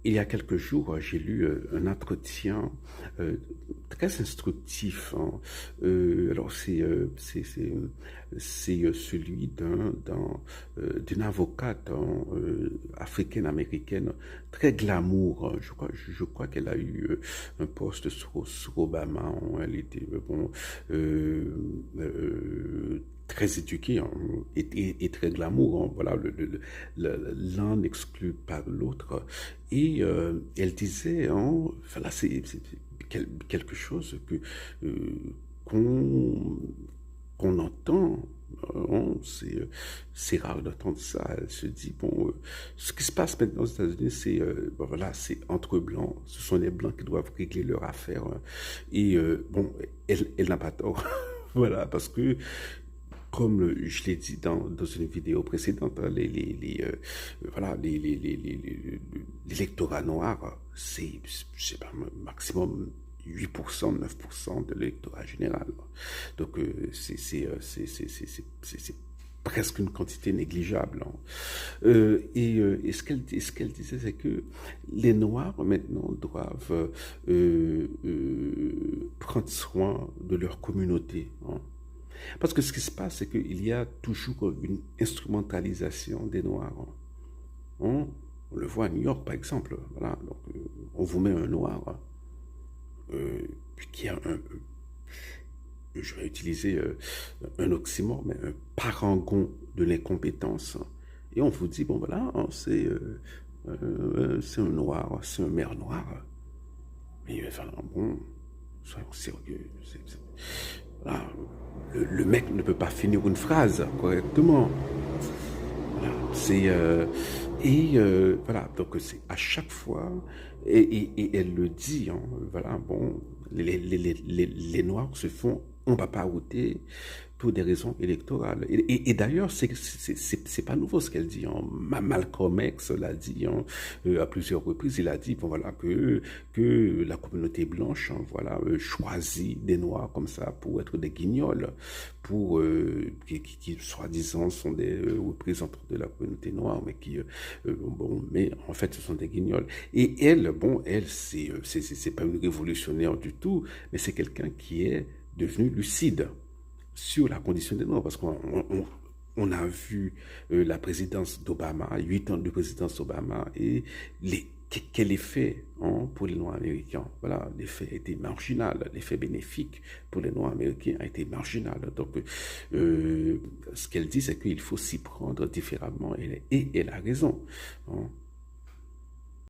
Il y a quelques jours, j'ai lu un entretien euh, très instructif, hein. Alors c'est celui d'une avocate, hein, africaine-américaine très glamour, hein. Je crois qu'elle a eu un poste sur Obama, hein. Elle était bon, euh, très éduquée, hein, et très glamour, hein. Voilà, l'un n'exclut pas l'autre. Et elle disait, hein, voilà, c'est quelque chose euh, qu'on qu'on entend. Hein, c'est rare d'entendre ça. Elle se dit, bon, ce qui se passe maintenant aux États-Unis, c'est bon, voilà, c'est entre blancs. Ce sont les blancs qui doivent régler leur affaire, hein. Et bon, elle n'a pas tort. Voilà, parce que comme je l'ai dit dans une vidéo précédente, hein, voilà, l'électorat noir, c'est, je sais pas, maximum 8%, 9% de l'électorat général. Donc, c'est presque une quantité négligeable, hein. Et ce qu'elle disait, c'est que les Noirs, maintenant, doivent prendre soin de leur communauté, hein. Parce que ce qui se passe, c'est qu'il y a toujours une instrumentalisation des Noirs, hein. On le voit à New York, par exemple. Voilà, donc, on vous met un Noir, euh, qui a je vais utiliser un oxymore, mais un parangon de l'incompétence. Et on vous dit, bon voilà, hein, c'est un Noir, c'est un maire noir. Mais enfin, bon, soyons sérieux. Voilà, le mec ne peut pas finir une phrase correctement. Voilà, voilà, donc c'est à chaque fois, et elle le dit, hein, voilà, bon, les Noirs se font empaparouter pour des raisons électorales. Et d'ailleurs, c'est pas nouveau ce qu'elle dit, hein. Malcolm X l'a dit, hein, à plusieurs reprises. Il a dit, bon voilà, que la communauté blanche, hein, voilà, choisit des Noirs comme ça pour être des guignols, pour qui soi-disant sont des représentants de la communauté noire, mais bon, mais en fait ce sont des guignols. Et elle, bon, elle, c'est pas une révolutionnaire du tout, mais c'est quelqu'un qui est devenu lucide sur la condition des Noirs, parce qu'on a vu la présidence d'Obama, 8 ans de présidence d'Obama, et quel effet, hein, pour les Noirs américains. Voilà, l'effet a été marginal, l'effet bénéfique pour les Noirs américains a été marginal. Donc, ce qu'elle dit, c'est qu'il faut s'y prendre différemment, et elle a raison, hein.